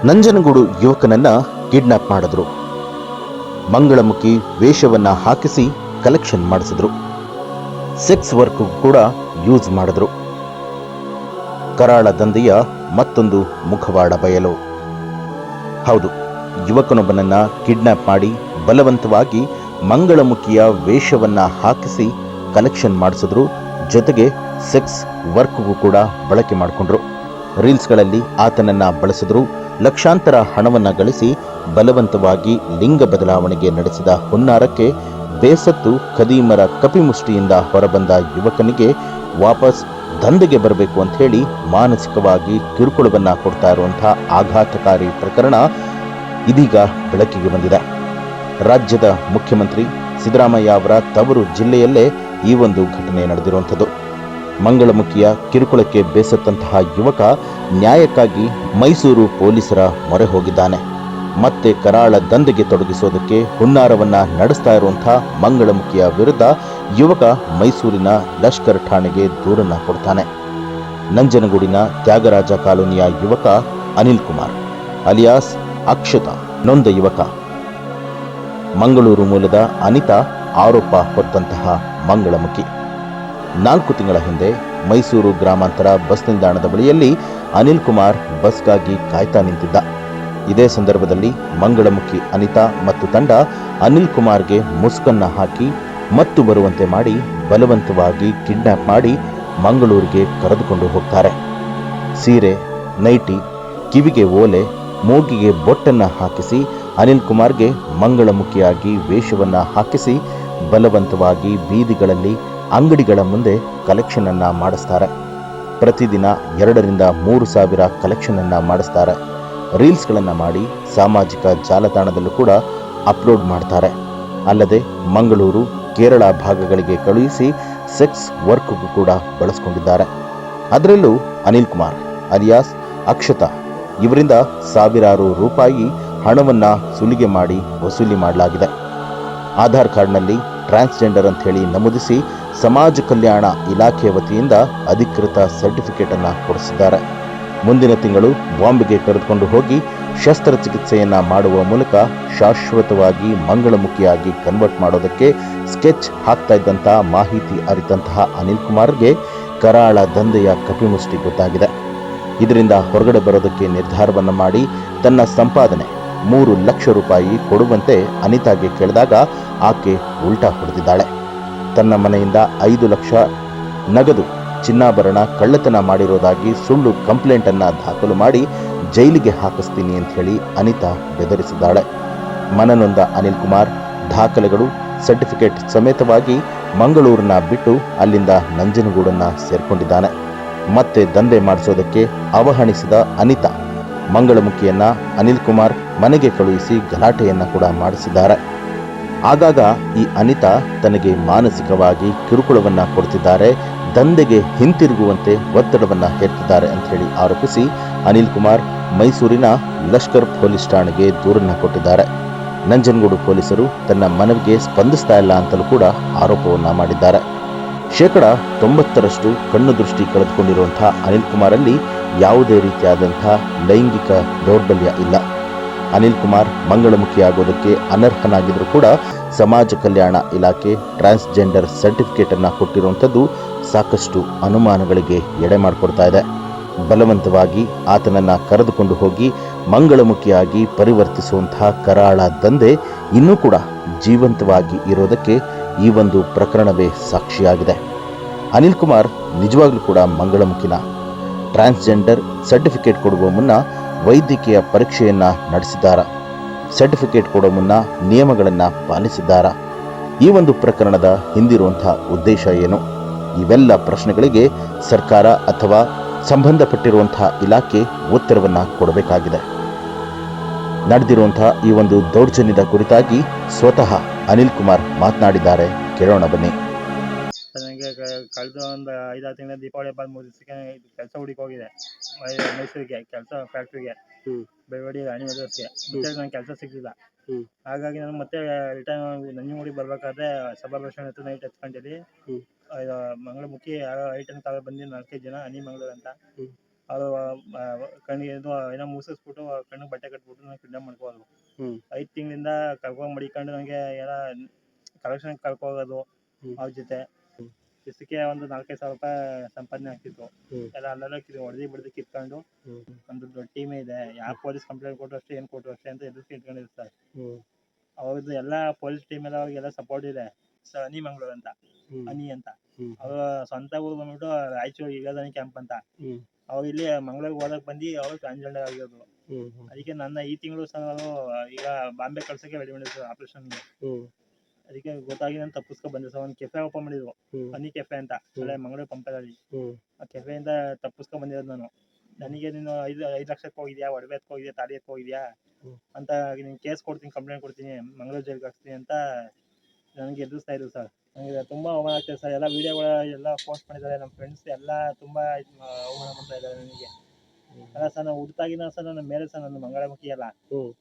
Nanjangud ಯುವಕನನ್ನ kidnap ಮಾಡಿದ್ರು. ಮಂಗಳಮುಖಿ ವೇಷವನ್ನ ಹಾಕಿಸಿ collection ಮಾಡಿಸಿದ್ರು. ಸೆಕ್ಸ್ ವರ್ಕ್ ಕೂಡ ಯೂಸ್ ಮಾಡಿದ್ರು. ಕರಾಳ ದಂಧೆಯ ಮತ್ತೊಂದು ಮುಖವಾಡ ಬಯಲು. ಹೌದು, ಯುವಕನೊಬ್ಬನನ್ನ ಕಿಡ್ನಾಪ್ ಮಾಡಿ ಬಲವಂತವಾಗಿ ಮಂಗಳಮುಖಿಯ ವೇಷವನ್ನ ಹಾಕಿಸಿ ಕಲೆಕ್ಷನ್ ಮಾಡಿಸಿದ್ರು. ಜೊತೆಗೆ ಸೆಕ್ಸ್ ವರ್ಕ್ಗೂ ಕೂಡ ಬಳಕೆ ಮಾಡಿಕೊಂಡ್ರು. ರೀಲ್ಸ್ಗಳಲ್ಲಿ ಆತನನ್ನ ಬಳಸಿದ್ರು. ಲಕ್ಷಾಂತರ ಹಣವನ್ನ ಗಳಿಸಿ ಬಲವಂತವಾಗಿ ಲಿಂಗ ಬದಲಾವಣೆಗೆ ನಡೆಸಿದ ಹುನ್ನಾರಕ್ಕೆ ಬೇಸತ್ತು ಖದೀಮರ ಕಪಿಮುಷ್ಟಿಯಿಂದ ಹೊರಬಂದ ಯುವಕನಿಗೆ ವಾಪಸ್ ದಂಧೆಗೆ ಬರಬೇಕು ಅಂತ ಹೇಳಿ ಮಾನಸಿಕವಾಗಿ ಕಿರುಕುಳವನ್ನ ಕೊಡ್ತಾ ಇರುವಂತಹ ಆಘಾತಕಾರಿ ಪ್ರಕರಣ ಇದೀಗ ಬೆಳಕಿಗೆ ಬಂದಿದೆ. ರಾಜ್ಯದ ಮುಖ್ಯಮಂತ್ರಿ ಸಿದ್ದರಾಮಯ್ಯ ಅವರ ತವರು ಜಿಲ್ಲೆಯಲ್ಲೇ ಈ ಒಂದು ಘಟನೆ ನಡೆದಿರುವಂಥದ್ದು. ಮಂಗಳಮುಖಿಯ ಕಿರುಕುಳಕ್ಕೆ ಬೇಸತ್ತಂತಹ ಯುವಕ ನ್ಯಾಯಕ್ಕಾಗಿ ಮೈಸೂರು ಪೊಲೀಸರ ಮೊರೆ ಹೋಗಿದ್ದಾನೆ. ಮತ್ತೆ ಕರಾಳ ದಂಧೆಗೆ ತೊಡಗಿಸೋದಕ್ಕೆ ಹುನ್ನಾರವನ್ನ ನಡೆಸ್ತಾ ಇರುವಂತಹ ಮಂಗಳಮುಖಿಯ ವಿರುದ್ಧ ಯುವಕ ಮೈಸೂರಿನ ಲಷ್ಕರ್ ಠಾಣೆಗೆ ದೂರನ್ನ ಕೊಡ್ತಾನೆ. ನಂಜನಗೂಡಿನ ತ್ಯಾಗರಾಜ ಕಾಲೋನಿಯ ಯುವಕ ಅನಿಲ್ ಕುಮಾರ್ ಅಲಿಯಾಸ್ ಅಕ್ಷತ ನೊಂದ ಯುವಕ. ಮಂಗಳೂರು ಮೂಲದ ಅನಿತಾ ಆರೋಪ ಹೊತ್ತಂತಹ ಮಂಗಳಮುಖಿ. 4 ತಿಂಗಳ ಹಿಂದೆ ಮೈಸೂರು ಗ್ರಾಮಾಂತರ ಬಸ್ ನಿಲ್ದಾಣದ ಬಳಿಯಲ್ಲಿ ಅನಿಲ್ ಕುಮಾರ್ ಬಸ್ಗಾಗಿ ಕಾಯ್ತಾ ನಿಂತಿದ್ದ. ಇದೇ ಸಂದರ್ಭದಲ್ಲಿ ಮಂಗಳಮುಖಿ ಅನಿತಾ ಮತ್ತು ತಂಡ ಅನಿಲ್ ಕುಮಾರ್ಗೆ ಮುಸುಕನ್ನ ಹಾಕಿ ಮತ್ತು ಬರುವಂತೆ ಮಾಡಿ ಬಲವಂತವಾಗಿ ಕಿಡ್ನಾಪ್ ಮಾಡಿ ಮಂಗಳೂರಿಗೆ ಕರೆದುಕೊಂಡು ಹೋಗ್ತಾರೆ. ಸೀರೆ, ನೈಟಿ, ಕಿವಿಗೆ ಓಲೆ, ಮೂಗಿಗೆ ಬೊಟ್ಟನ್ನ ಹಾಕಿಸಿ ಅನಿಲ್ ಕುಮಾರ್ಗೆ ಮಂಗಳಮುಖಿಯಾಗಿ ವೇಷವನ್ನ ಹಾಕಿಸಿ ಬಲವಂತವಾಗಿ ಬೀದಿಗಳಲ್ಲಿ ಅಂಗಡಿಗಳ ಮುಂದೆ ಕಲೆಕ್ಷನ್ ಅನ್ನ ಮಾಡಿಸ್ತಾರೆ. ಪ್ರತಿದಿನ 2 ರಿಂದ 3 ಸಾವಿರ ಕಲೆಕ್ಷನ್ ಅನ್ನ ಮಾಡಿಸ್ತಾರೆ. ರೀಲ್ಸ್ಗಳನ್ನ ಮಾಡಿ ಸಾಮಾಜಿಕ ಜಾಲತಾಣದಲ್ಲೂ ಕೂಡ ಅಪ್ಲೋಡ್ ಮಾಡ್ತಾರೆ. ಅಲ್ಲದೆ ಮಂಗಳೂರು, ಕೇರಳ ಭಾಗಗಳಿಗೆ ಕಳುಹಿಸಿ ಸೆಕ್ಸ್ ವರ್ಕ್ಗೂ ಕೂಡ ಬಳಸ್ಕೊಂಡಿದ್ದಾರೆ. ಅದರಲ್ಲೂ ಅನಿಲ್ ಕುಮಾರ್ ಅಲಿಯಾಸ್ ಅಕ್ಷತಾ ಇವರಿಂದ ಸಾವಿರಾರು ರೂಪಾಯಿ ಹಣವನ್ನ ಸುಲಿಗೆ ಮಾಡಿ ವಸೂಲಿ ಮಾಡಲಾಗಿದೆ. ಆಧಾರ್ ಕಾರ್ಡ್ನಲ್ಲಿ ಟ್ರಾನ್ಸ್ಜೆಂಡರ್ ಅಂತ ಹೇಳಿ ನಮೂದಿಸಿ ಸಮಾಜ ಕಲ್ಯಾಣ ಇಲಾಖೆ ವತಿಯಿಂದ ಅಧಿಕೃತ ಸರ್ಟಿಫಿಕೇಟ್ ಅನ್ನ ಕೊಡಿಸಿದ್ದಾರೆ. ಮುಂದಿನ ತಿಂಗಳು ಬಾಂಬೆಗೆ ಕರೆದುಕೊಂಡು ಹೋಗಿ ಶಸ್ತ್ರಚಿಕಿತ್ಸೆಯನ್ನ ಮಾಡುವ ಮೂಲಕ ಶಾಶ್ವತವಾಗಿ ಮಂಗಳಮುಖಿಯಾಗಿ ಕನ್ವರ್ಟ್ ಮಾಡೋದಕ್ಕೆ ಸ್ಕೆಚ್ ಹಾಕ್ತಾ ಇದ್ದಂಥ ಮಾಹಿತಿ ಅರಿತಂತಹ ಅನಿಲ್ ಕುಮಾರ್ಗೆ ಕರಾಳ ದಂಧೆಯ ಕಪಿಮುಷ್ಟಿ ಗೊತ್ತಾಗಿದೆ. ಇದರಿಂದ ಹೊರಗಡೆ ಬರೋದಕ್ಕೆ ನಿರ್ಧಾರವನ್ನ ಮಾಡಿ ತನ್ನ ಸಂಪಾದನೆ 3 ಲಕ್ಷ ರೂಪಾಯಿ ಕೊಡುವಂತೆ ಅನಿತಾಗೆ ಕೇಳಿದಾಗ ಆಕೆ ಉಲ್ಟಾ ಹೊಡೆದಿದ್ದಾಳೆ. ತನ್ನ ಮನೆಯಿಂದ 5 ಲಕ್ಷ ನಗದು ಚಿನ್ನಾಭರಣ ಕಳ್ಳತನ ಮಾಡಿರೋದಾಗಿ ಸುಳ್ಳು ಕಂಪ್ಲೇಂಟ್ ಅನ್ನ ದಾಖಲು ಮಾಡಿ ಜೈಲಿಗೆ ಹಾಕಿಸ್ತೀನಿ ಅಂತ ಹೇಳಿ ಅನಿತಾ ಬೆದರಿಸಿದ್ದಾಳೆ. ಮನನೊಂದ ಅನಿಲ್ ಕುಮಾರ್ ದಾಖಲೆಗಳು, ಸರ್ಟಿಫಿಕೇಟ್ ಸಮೇತವಾಗಿ ಮಂಗಳೂರನ್ನ ಬಿಟ್ಟು ಅಲ್ಲಿಂದ ನಂಜನಗೂಡನ್ನ ಸೇರ್ಕೊಂಡಿದ್ದಾನೆ. ಮತ್ತೆ ದಂಧೆ ಮಾಡಿಸೋದಕ್ಕೆ ಅವಹಣಿಸಿದ ಅನಿತಾ ಮಂಗಳಮುಖಿಯನ್ನ ಅನಿಲ್ ಕುಮಾರ್ ಮನೆಗೆ ಕಳುಹಿಸಿ ಗಲಾಟೆಯನ್ನ ಕೂಡ ಮಾಡಿಸಿದ್ದಾರೆ. ಆಗಾಗ ಈ ಅನಿತಾ ತನಗೆ ಮಾನಸಿಕವಾಗಿ ಕಿರುಕುಳವನ್ನ ಕೊಡ್ತಿದ್ದಾರೆ, ದಂಧೆಗೆ ಹಿಂತಿರುಗುವಂತೆ ಒತ್ತಡವನ್ನ ಹೇರ್ತಿದ್ದಾರೆ ಅಂತ ಹೇಳಿ ಆರೋಪಿಸಿ ಅನಿಲ್ ಕುಮಾರ್ ಮೈಸೂರಿನ ಲಷ್ಕರ್ ಪೊಲೀಸ್ ಠಾಣೆಗೆ ದೂರನ್ನ ಕೊಟ್ಟಿದ್ದಾರೆ. ನಂಜನಗೂಡು ಪೊಲೀಸರು ತನ್ನ ಮನವಿಗೆ ಸ್ಪಂದಿಸ್ತಾ ಇಲ್ಲ ಅಂತಲೂ ಕೂಡ ಆರೋಪವನ್ನ ಮಾಡಿದ್ದಾರೆ. 90% ಕಣ್ಣು ದೃಷ್ಟಿ ಕಳೆದುಕೊಂಡಿರುವಂತಹ ಅನಿಲ್ ಕುಮಾರಲ್ಲಿ ಯಾವುದೇ ರೀತಿಯಾದಂತಹ ಲೈಂಗಿಕ ದೌರ್ಬಲ್ಯ ಇಲ್ಲ. ಅನಿಲ್ ಕುಮಾರ್ ಮಂಗಳಮುಖಿಯಾಗೋದಕ್ಕೆ ಅನರ್ಹನಾಗಿದ್ರೂ ಕೂಡ ಸಮಾಜ ಕಲ್ಯಾಣ ಇಲಾಖೆ ಟ್ರಾನ್ಸ್ಜೆಂಡರ್ ಸರ್ಟಿಫಿಕೇಟ್ ಅನ್ನ ಕೊಟ್ಟಿರುವಂಥದ್ದು ಸಾಕಷ್ಟು ಅನುಮಾನಗಳಿಗೆ ಎಡೆ ಮಾಡಿಕೊಡ್ತಾ ಇದೆ. ಬಲವಂತವಾಗಿ ಆತನನ್ನ ಕರೆದುಕೊಂಡು ಹೋಗಿ ಮಂಗಳಮುಖಿಯಾಗಿ ಪರಿವರ್ತಿಸುವಂತಹ ಕರಾಳ ದಂಧೆ ಇನ್ನೂ ಕೂಡ ಜೀವಂತವಾಗಿ ಇರೋದಕ್ಕೆ ಈ ಒಂದು ಪ್ರಕರಣವೇ ಸಾಕ್ಷಿಯಾಗಿದೆ. ಅನಿಲ್ ಕುಮಾರ್ ನಿಜವಾಗ್ಲೂ ಕೂಡ ಮಂಗಳಮುಖಿನ ಟ್ರಾನ್ಸ್ಜೆಂಡರ್ ಸರ್ಟಿಫಿಕೇಟ್ ಕೊಡುವ ಮುನ್ನ ವೈದ್ಯಕೀಯ ಪರೀಕ್ಷೆಯನ್ನ ನಡೆಸಿದ್ದಾರ? ಸರ್ಟಿಫಿಕೇಟ್ ಕೊಡುವ ಮುನ್ನ ನಿಯಮಗಳನ್ನು ಪಾಲಿಸಿದ್ದಾರಾ? ಈ ಒಂದು ಪ್ರಕರಣದ ಹಿಂದಿರುವಂತಹ ಉದ್ದೇಶ ಏನು? ಇವೆಲ್ಲ ಪ್ರಶ್ನೆಗಳಿಗೆ ಸರ್ಕಾರ ಅಥವಾ ಸಂಬಂಧಪಟ್ಟಿರುವಂತಹ ಇಲಾಖೆ ಉತ್ತರವನ್ನ ಕೊಡಬೇಕಾಗಿದೆ. ನಡೆದಿರುವಂತಹ ಈ ಒಂದು ದೌರ್ಜನ್ಯದ ಕುರಿತಾಗಿ ಸ್ವತಃ ಅನಿಲ್ ಕುಮಾರ್ ಮಾತನಾಡಿದ್ದಾರೆ. ಕೇಳೋಣ ಬನ್ನಿ. ನನಗೆ ಕಳೆದ ಒಂದು 5-6 ತಿಂಗಳ ದೀಪಾವಳಿ ಹಬ್ಬ ಮುಗಿಸಕ್ಕೆ ಕೆಲಸ ಹುಡುಕಿ ಹೋಗಿದೆ ಮೈಸೂರಿಗೆ, ಕೆಲಸ ಫ್ಯಾಕ್ಟ್ರಿಗೆ, ಬೆಳವಡಿ ಆನಿವರ್ಸರಿಗೆ. ಮತ್ತೆ ನನಗೆ ಕೆಲಸ ಸಿಗಲಿಲ್ಲ. ಹಾಗಾಗಿ ನಾನು ಮತ್ತೆ ರಿಟರ್ನ್ ನಂಜನಗೂಡಿಗೆ ಬರ್ಬೇಕಾದ್ರೆ ಸಬರ್ಬಸ್ಟ್ಯಾಂಡ್ ಹತ್ರ ನೈಟ್ 10 ಗಂಟೆಲಿ ಮಂಗಳಮುಖಿ ಐಟಮ್ ತಗೊಂಡು ಬಂದು 4-5 ಜನ ಅನಿ ಮಂಗಳೂರು ಅಂತ ಅವರು ಕಣ್ಣಿಗೆ ಇದು ಏನೋ ಮುಗಿಸ್ಬಿಟ್ಟು ಕಣ್ಣಿಗೆ ಬಟ್ಟೆ ಕಟ್ಬಿಟ್ಟು ನಾನು ಕಿಡ್ನಾಪ್ ಮಾಡ್ಕೋದು. 5 ತಿಂಗಳಿಂದ ಕರ್ಕೊಂಡು ಮಡಿಕೊಂಡು ನನಗೆ ಎಲ್ಲ ಕಲೆಕ್ಷನ್ ಕಳ್ಕೋಗೋದು ಅವ್ರ ಜೊತೆ. ದಿವಸಕ್ಕೆ ಒಂದು 4-5 ಸಾವಿರ ರೂಪಾಯಿ ಸಂಪಾದನೆ ಆಗ್ತಿತ್ತು. ಎಲ್ಲ ಅಲ್ಲೆಲ್ಲ ಹೊಡೆದು ಬಿಡ್ದು ಕಿತ್ಕೊಂಡು ಒಂದು ದೊಡ್ಡ ಟೀಮೇ ಇದೆ. ಯಾವ ಪೊಲೀಸ್ ಕಂಪ್ಲೇಂಟ್ ಕೊಟ್ಟರು ಅಷ್ಟೇ, ಏನು ಕೊಟ್ಟರು ಅಷ್ಟೇ ಅಂತ ಎದುರಿಸಿ ಇಟ್ಕೊಂಡಿರ್ತಾರೆ. ಅವ್ರದ್ದು ಎಲ್ಲ ಪೊಲೀಸ್ ಟೀಮ್ ಎಲ್ಲ ಅವ್ರಿಗೆಲ್ಲ ಸಪೋರ್ಟ್ ಇದೆ. ಹನಿ ಮಂಗಳೂರು ಅಂತ, ಹನಿ ಅಂತ. ಅವ್ರ ಸ್ವಂತ ಊರು ಬಂದ್ಬಿಟ್ಟು ರಾಯಚೂರು ಈಗಾದನಿ ಕ್ಯಾಂಪ್ ಅಂತ. ಅವ್ರು ಇಲ್ಲಿ ಮಂಗಳೂರಿಗೆ ಓದಕ್ಕೆ ಬಂದು ಅವರು ಟ್ರಾನ್ಸ್ಜೆಂಡರ್ ಆಗಿರೋದು. ಅದಕ್ಕೆ ನನ್ನ ಈ ತಿಂಗಳು ಸಹ ಈಗ ಬಾಂಬೆ ಕಳ್ಸೋಕ್ಕೆ ರೆಡಿ ಮಾಡಿದ್ರು ಆಪರೇಷನ್. ಅದಕ್ಕೆ ಗೊತ್ತಾಗಿ ನಾನು ತಪ್ಪಿಸ್ಕೊಂಡು ಬಂದೆ ಸರ್. ಒಂದು ಕೆಫೆ ಓಪನ್ ಮಾಡಿದ್ರು, ಹನಿ ಕೆಫೆ ಅಂತ, ಅಲ್ಲೇ ಮಂಗಳೂರು ಪಂಪದಲ್ಲಿ. ಆ ಕೆಫೆಯಿಂದ ತಪ್ಪಿಸ್ಕೊಂಡು ಬಂದಿರೋದು ನಾನು. ನನಗೆ ನೀನು 5 ಲಕ್ಷಕ್ಕೆ ಹೋಗಿದ್ಯಾ, ಒಡವೆ ಎತ್ಕೊ ಹೋಗಿದ್ಯಾ, ತಾಳಿ ಎತ್ಕೊ ಹೋಗಿದ್ಯಾ ಅಂತ, ನೀನು ಕೇಸ್ ಕೊಡ್ತೀನಿ, ಕಂಪ್ಲೇಂಟ್ ಕೊಡ್ತೀನಿ, ಮಂಗಳೂರು ಜೈಲಿಗೆ ಹಾಕ್ತೀನಿ ಅಂತ ನನಗೆ ಎದುರಿಸ್ತಾ ಇದ್ರು ಸರ್. ನನಗೆ ತುಂಬ ಅವಮಾನ ಆಗ್ತದೆ ಸರ್. ಎಲ್ಲ ವೀಡಿಯೋಗಳ ಎಲ್ಲ ಪೋಸ್ಟ್ ಮಾಡಿದ್ದಾರೆ, ನಮ್ಮ ಫ್ರೆಂಡ್ಸ್ ಎಲ್ಲ ತುಂಬ ಅವಮಾನ ಮಾಡ್ತಾ ಇದ್ದಾರೆ ನನಗೆ. ಅಲ್ಲ ಸರ್, ನಾವು ಹುಡ್ತಾಗಿನ ಸರ್ ನನ್ನ ಮೇಲೆ ಸರ್ ನನ್ನ ಮಂಗಳಮುಖಿ ಅಲ್ಲ,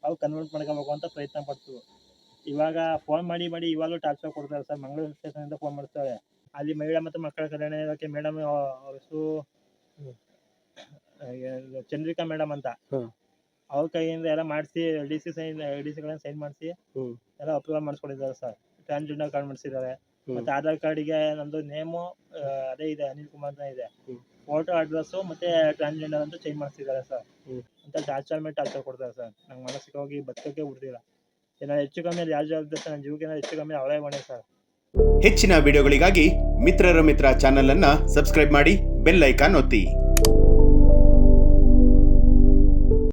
ಅವ್ರು ಕನ್ವರ್ಟ್ ಮಾಡ್ಕೋಬೇಕು ಅಂತ ಪ್ರಯತ್ನ ಪಡ್ತು. ಇವಾಗ ಫೋನ್ ಮಾಡಿ ಇವಾಗಲೂ ಟಾರ್ಚರ್ ಕೊಡ್ತಾರೆ ಸರ್. ಮಂಗಳೂರು ಸ್ಟೇಷನಿಂದ ಫೋನ್ ಮಾಡ್ತಾರೆ. ಅಲ್ಲಿ ಮಹಿಳಾ ಮತ್ತು ಮಕ್ಕಳ ಕಲ್ಯಾಣ ಇಲಾಖೆ ಮೇಡಮ್ ಅವ್ರ ಹೆಸರು ಚಂದ್ರಿಕಾ ಮೇಡಮ್ ಅಂತ. ಅವ್ರ ಕೈಯಿಂದ ಎಲ್ಲ ಮಾಡಿಸಿ ಡಿ ಸಿಗಳನ್ನ ಸೈನ್ ಮಾಡಿಸಿ ಎಲ್ಲ ಅಪ್ರೂವಲ್ ಮಾಡಿಸ್ಕೊಂಡಿದ್ದಾರೆ ಸರ್. ಟ್ರಾನ್ಸ್ಜೆಂಡರ್ ಕಾರ್ಡ್ ಮಾಡಿಸಿದ್ದಾರೆ. ಮತ್ತೆ ಆಧಾರ್ ಕಾರ್ಡಿಗೆ ನಮ್ದು ನೇಮು ಅದೇ ಇದೆ, ಅನಿಲ್ ಕುಮಾರ್ ಇದೆ. ಫೋಟೋ, ಅಡ್ರೆಸ್ಸು ಮತ್ತೆ ಟ್ರಾನ್ಸ್ಜೆಂಡರ್ ಅಂತ ಚೇಂಜ್ ಮಾಡಿಸಿದ್ದಾರೆ ಸರ್. ಅಂತ ಟಾರ್ಚರ್ ಮೇಲೆ ಟಾರ್ಚರ್ ಕೊಡ್ತಾರೆ ಸರ್. ನಂಗೆ ಮಾನಸಿಕವಾಗಿ ಬದುಕೋಕೆ ಬಿಡ್ತಿಲ್ಲ. ಏನಾದ್ರು ಹೆಚ್ಚು ಕಮ್ಮಿ ಯಾರು ಜವಾಬ್ದಾರಿ ಸರ್, ನನ್ನ ಜೀವಕ್ಕೆ ಏನಾದ್ರು ಹೆಚ್ಚು ಕಮ್ಮಿ ಅವಳೇ ಹೊಣೆ ಸರ್. ಹೆಚ್ಚಿನ ವಿಡಿಯೋಗಳಿಗಾಗಿ ಮಿತ್ರರ ಮಿತ್ರ ಚಾನೆಲ್ ಅನ್ನ ಸಬ್ಸ್ಕ್ರೈಬ್ ಮಾಡಿ, ಬೆಲ್ ಐಕಾನ್ ಒತ್ತಿ.